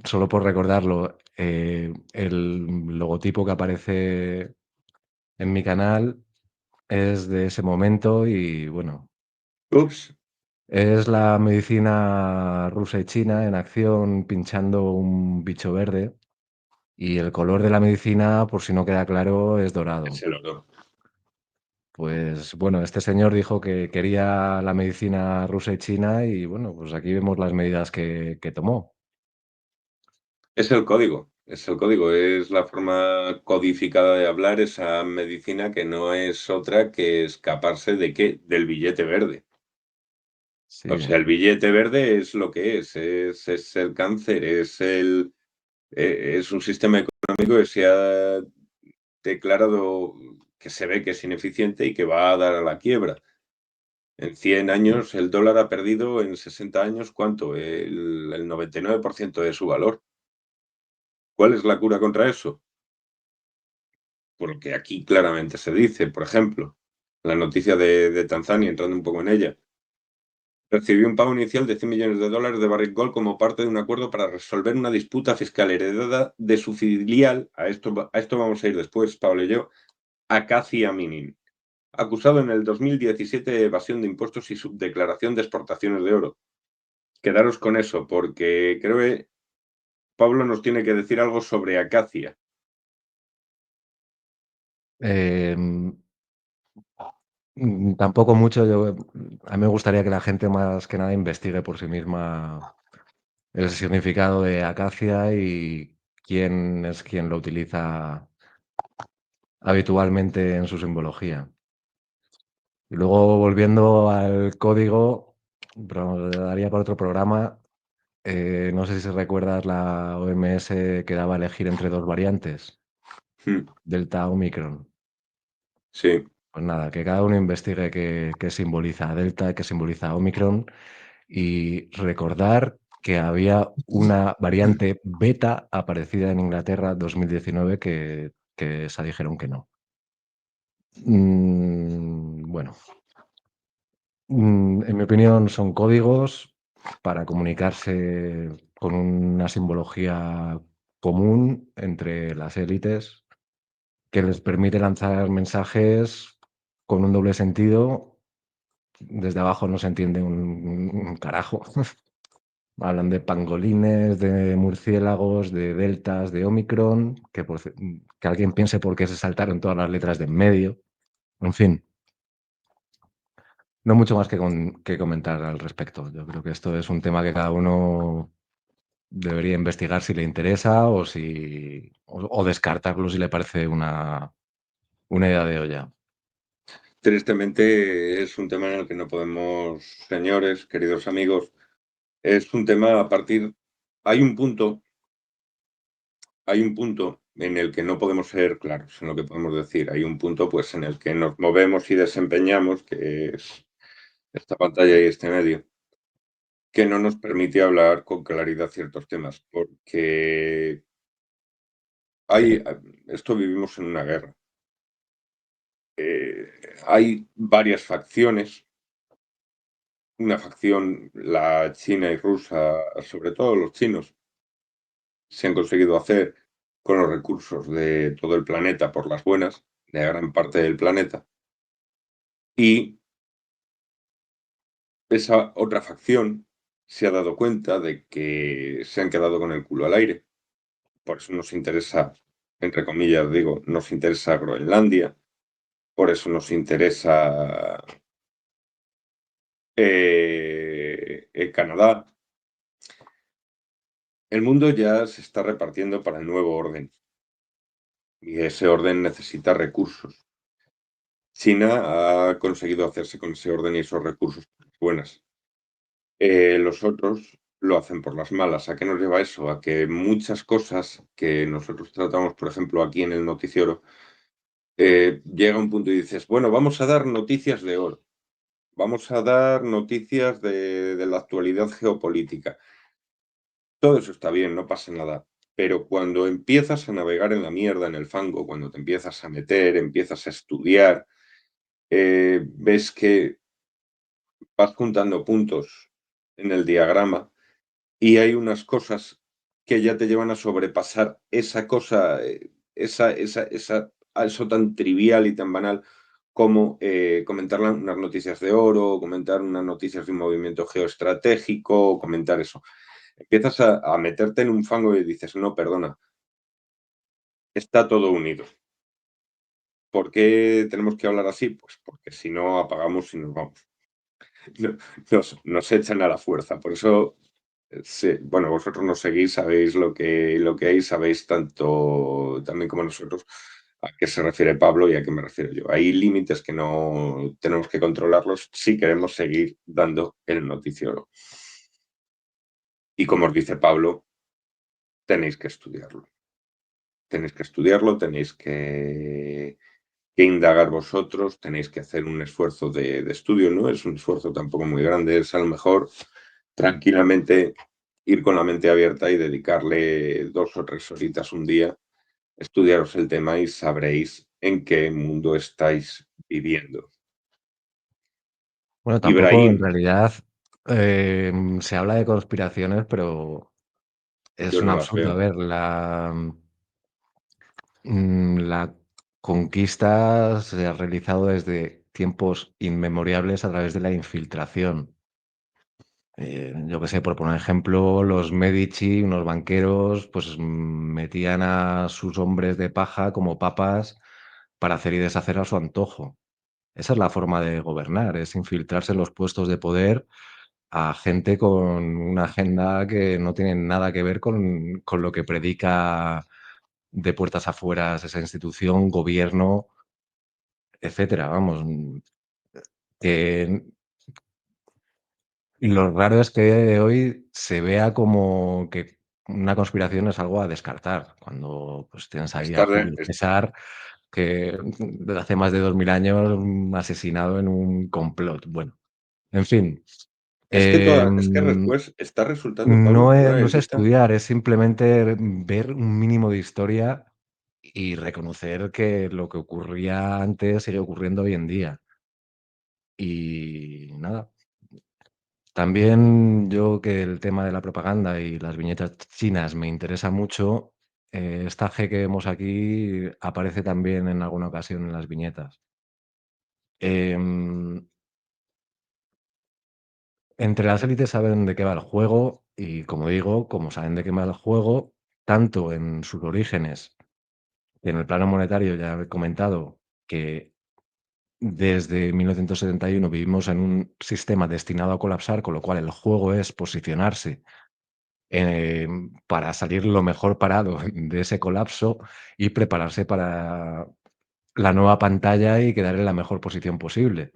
solo por recordarlo, el logotipo que aparece en mi canal es de ese momento y bueno, Ups, es la medicina rusa y china en acción pinchando un bicho verde y el color de la medicina, por si no queda claro, es es dorado. el oro. Pues bueno, este señor dijo que quería la medicina rusa y china y bueno, pues aquí vemos las medidas que tomó. Es el código, es la forma codificada de hablar, esa medicina que no es otra que escaparse de qué, del billete verde. O Sí. sea, el billete verde es lo que es el cáncer, es un sistema económico que se ha declarado que se ve que es ineficiente y que va a dar a la quiebra. En 100 años, el dólar ha perdido en 60 años, ¿cuánto? El 99% de su valor. ¿Cuál es la cura contra eso? Porque aquí claramente se dice, por ejemplo, la noticia de Tanzania, entrando un poco en ella, recibió un pago inicial de 100 millones de dólares de Barrick Gold como parte de un acuerdo para resolver una disputa fiscal heredada de su filial, a esto vamos a ir después, Pablo y yo, Acacia Mining, acusado en el 2017 de evasión de impuestos y subdeclaración de exportaciones de oro. Quedaros con eso, porque creo que Pablo nos tiene que decir algo sobre Acacia. Em, tampoco mucho, a mí me gustaría que la gente más que nada investigue por sí misma el significado de acacia y quién es quien lo utiliza habitualmente en su simbología. Y luego volviendo al código, pero daría para otro programa. No sé si recuerdas la OMS que daba a elegir entre dos variantes, Mm, Delta Omicron. sí, Pues nada, que cada uno investigue qué simboliza Delta, qué simboliza Omicron y recordar que había una variante beta aparecida en Inglaterra 2019 que esa dijeron que no. bueno, en mi opinión son códigos para comunicarse con una simbología común entre las élites que les permite lanzar mensajes con un doble sentido. Desde abajo no se entiende un carajo. Hablan de pangolines, de murciélagos, de deltas, de Omicron, que alguien piense por qué se saltaron todas las letras de en medio. En fin, no mucho más que comentar al respecto. Yo creo que esto es un tema que cada uno debería investigar si le interesa o descartarlo si le parece una idea de olla. Tristemente es un tema en el que no podemos, señores, queridos amigos, es un tema a partir, hay un punto, hay un punto en el que no podemos ser claros en lo que podemos decir. Hay un punto, pues, en el que nos movemos y desempeñamos, que es esta pantalla y este medio, que no nos permite hablar con claridad ciertos temas, porque hay, esto vivimos en una guerra. Hay varias facciones, una facción, la china y rusa, sobre todo los chinos, se han conseguido hacer con los recursos de todo el planeta por las buenas, de gran parte del planeta, y esa otra facción se ha dado cuenta de que se han quedado con el culo al aire. Por eso nos interesa, entre comillas digo, nos interesa Groenlandia, por eso nos interesa Canadá. El mundo ya se está repartiendo para el nuevo orden y ese orden necesita recursos. China ha conseguido hacerse con ese orden y esos recursos buenas. Los otros lo hacen por las malas. ¿A qué nos lleva eso? A que muchas cosas que nosotros tratamos, por ejemplo, aquí en el noticiero, llega un punto y dices, bueno, vamos a dar noticias de oro, vamos a dar noticias de la actualidad geopolítica. Todo eso está bien, no pasa nada. Pero cuando empiezas a navegar en la mierda, en el fango, cuando te empiezas a meter, empiezas a estudiar, ves que vas juntando puntos en el diagrama y hay unas cosas que ya te llevan a sobrepasar esa cosa, eso tan trivial y tan banal como comentar unas noticias de oro, comentar unas noticias de un movimiento geoestratégico, comentar eso. Empiezas a meterte en un fango y dices, no, perdona, está todo unido. ¿Por qué tenemos que hablar así? Pues porque si no apagamos y nos vamos. Nos echan a la fuerza. Por eso, sí, bueno, vosotros nos seguís, sabéis lo que hay, sabéis tanto también como nosotros a qué se refiere Pablo y a qué me refiero yo. Hay límites que no tenemos que controlarlos si queremos seguir dando el noticiero. Y como os dice Pablo, tenéis que estudiarlo. Tenéis que estudiarlo, tenéis que indagar vosotros, tenéis que hacer un esfuerzo de estudio, no es un esfuerzo tampoco muy grande, es a lo mejor tranquilamente ir con la mente abierta y dedicarle 2 o 3 horitas un día, estudiaros el tema y sabréis en qué mundo estáis viviendo. Bueno, tampoco en Ibrahim, realidad se habla de conspiraciones, pero es yo un no las absurdo. A veo. ver, la conquista se ha realizado desde tiempos inmemoriales a través de la infiltración. Yo qué sé, por poner ejemplo, los Medici, unos banqueros, pues metían a sus hombres de paja como papas para hacer y deshacer a su antojo. Esa es la forma de gobernar, es infiltrarse en los puestos de poder a gente con una agenda que no tiene nada que ver con lo que predica de puertas afuera esa institución, gobierno, etcétera. Vamos, que lo raro es que a día de hoy se vea como que una conspiración es algo a descartar, cuando pues tienes ahí a Estar Julio César, que desde hace más de 2000 años asesinado en un complot. Bueno, en fin, es que em, después está resultando, Pablo, una no es élite. estudiar, es simplemente ver un mínimo de historia y reconocer que lo que ocurría antes sigue ocurriendo hoy en día. Y nada. También yo que el tema de la propaganda y las viñetas chinas me interesa mucho, esta G que vemos aquí aparece también en alguna ocasión en las viñetas. Em, Entre las élites saben de qué va el juego y, como digo, como saben de qué va el juego, tanto en sus orígenes, que en el plano monetario ya he comentado que desde 1971 vivimos en un sistema destinado a colapsar, con lo cual el juego es posicionarse para salir lo mejor parado de ese colapso y prepararse para la nueva pantalla y quedar en la mejor posición posible.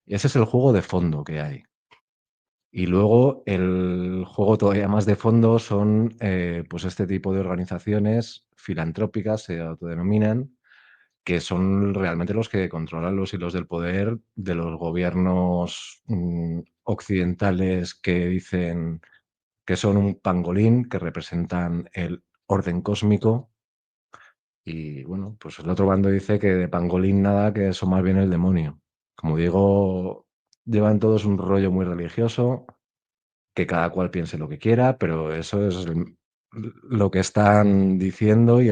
Y ese es el juego de fondo que hay. Y luego el juego todavía más de fondo son, pues este tipo de organizaciones filantrópicas, se autodenominan, que son realmente los que controlan los hilos del poder de los gobiernos, occidentales que dicen que son un pangolín, que representan el orden cósmico. Y bueno, pues el otro bando dice que de pangolín nada, que eso más bien el demonio. Como digo, llevan todos un rollo muy religioso, que cada cual piense lo que quiera, pero eso es lo que están diciendo y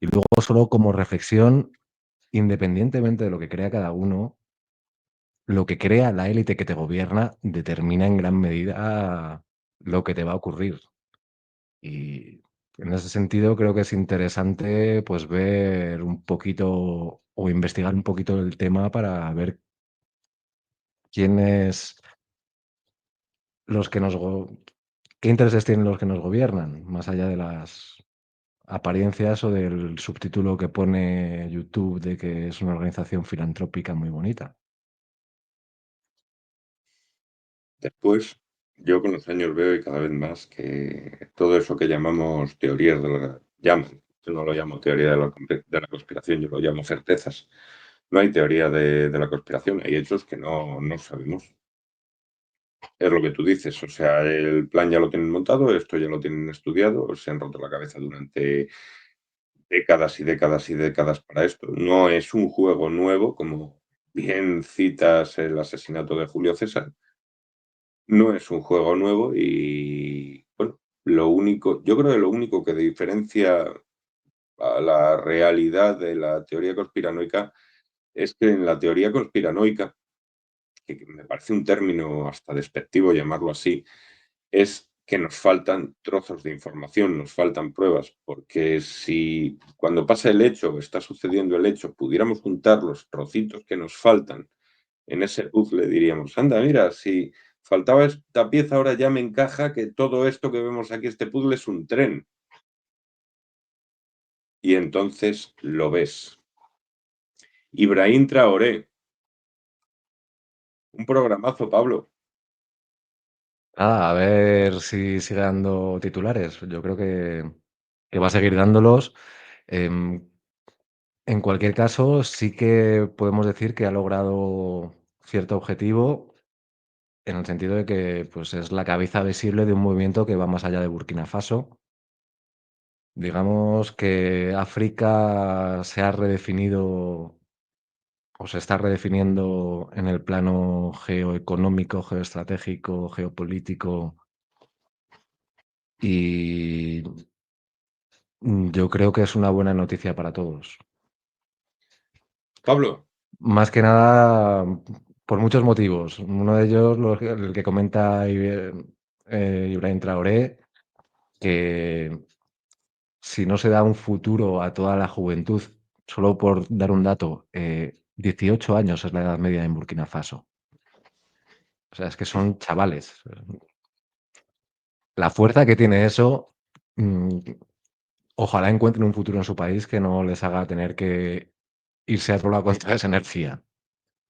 luego solo como reflexión, independientemente de lo que crea cada uno, lo que crea la élite que te gobierna determina en gran medida lo que te va a ocurrir. Y en ese sentido creo que es interesante, pues, ver un poquito o investigar un poquito el tema para ver quiénes los que nos go qué intereses tienen los que nos gobiernan, más allá de las apariencias o del subtítulo que pone YouTube de que es una organización filantrópica muy bonita. Después, yo con los años veo y cada vez más que todo eso que llamamos teorías de la llaman, yo no lo llamo teoría de la conspiración, yo lo llamo certezas. No hay teoría de la conspiración, hay hechos que no sabemos. Es lo que tú dices, o sea, el plan ya lo tienen montado, esto ya lo tienen estudiado, se han roto la cabeza durante décadas y décadas y décadas para esto. No es un juego nuevo, como bien citas el asesinato de Julio César. No es un juego nuevo y, bueno, yo creo que lo único que diferencia a la realidad de la teoría conspiranoica es que en la teoría conspiranoica, que me parece un término hasta despectivo llamarlo así, es que nos faltan trozos de información, nos faltan pruebas, porque si cuando pasa el hecho, está sucediendo el hecho, pudiéramos juntar los trocitos que nos faltan en ese puzzle, diríamos, anda, mira, si faltaba esta pieza, ahora ya me encaja que todo esto que vemos aquí, este puzzle es un tren. Y entonces lo ves. Ibrahim Traoré, un programazo, Pablo. Nada, a ver si sigue dando titulares. Yo creo que va a seguir dándolos. Em, en cualquier caso, sí que podemos decir que ha logrado cierto objetivo, en el sentido de que, pues, es la cabeza visible de un movimiento que va más allá de Burkina Faso. Digamos que África se ha redefinido o se está redefiniendo en el plano geoeconómico, geoestratégico, geopolítico y yo creo que es una buena noticia para todos. Pablo, Más que nada, por muchos motivos. Uno de ellos, el que comenta Ibrahim Traoré, que si no se da un futuro a toda la juventud, solo por dar un dato, 18 años es la edad media en Burkina Faso. O sea, es que son chavales. La fuerza que tiene eso, mm, ojalá encuentren un futuro en su país que no les haga tener que irse a otro lado contra esa energía.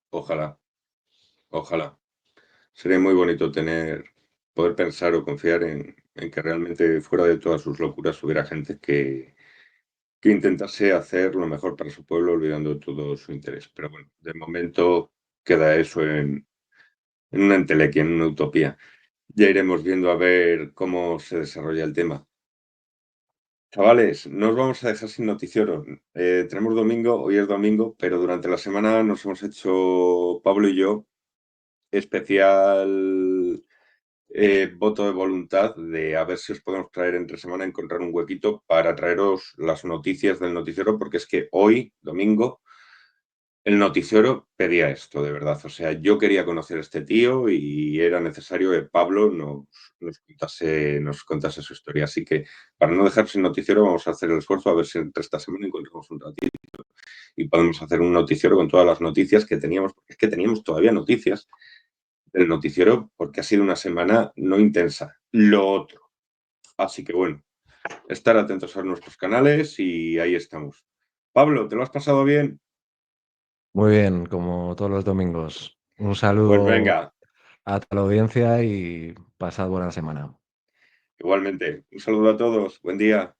ojalá, ojalá. Sería muy bonito poder pensar o confiar en que realmente fuera de todas sus locuras hubiera gente que intentase hacer lo mejor para su pueblo olvidando todo su interés. Pero bueno, de momento queda eso en una entelequia, en una utopía. Ya iremos viendo a ver cómo se desarrolla el tema. Chavales, no os vamos a dejar sin noticiero. Tenemos domingo, hoy es domingo, pero durante la semana nos hemos hecho, Pablo y yo, especial voto de voluntad de a ver si os podemos traer entre semana, encontrar un huequito para traeros las noticias del noticiero, porque es que hoy, domingo, el noticiero pedía esto, de verdad. O sea, yo quería conocer a este tío y era necesario que Pablo nos contase su historia. Así que, para no dejar sin noticiero, vamos a hacer el esfuerzo a ver si entre esta semana encontramos un ratito y podemos hacer un noticiero con todas las noticias que teníamos, porque es que teníamos todavía noticias del noticiero, porque ha sido una semana no intensa. Lo otro. Así que, bueno, estar atentos a nuestros canales y ahí estamos. Pablo, ¿te lo has pasado bien? Muy bien, como todos los domingos. Un Pues saludo venga, a toda la audiencia y pasad buena semana. igualmente. Un saludo a todos. Buen día.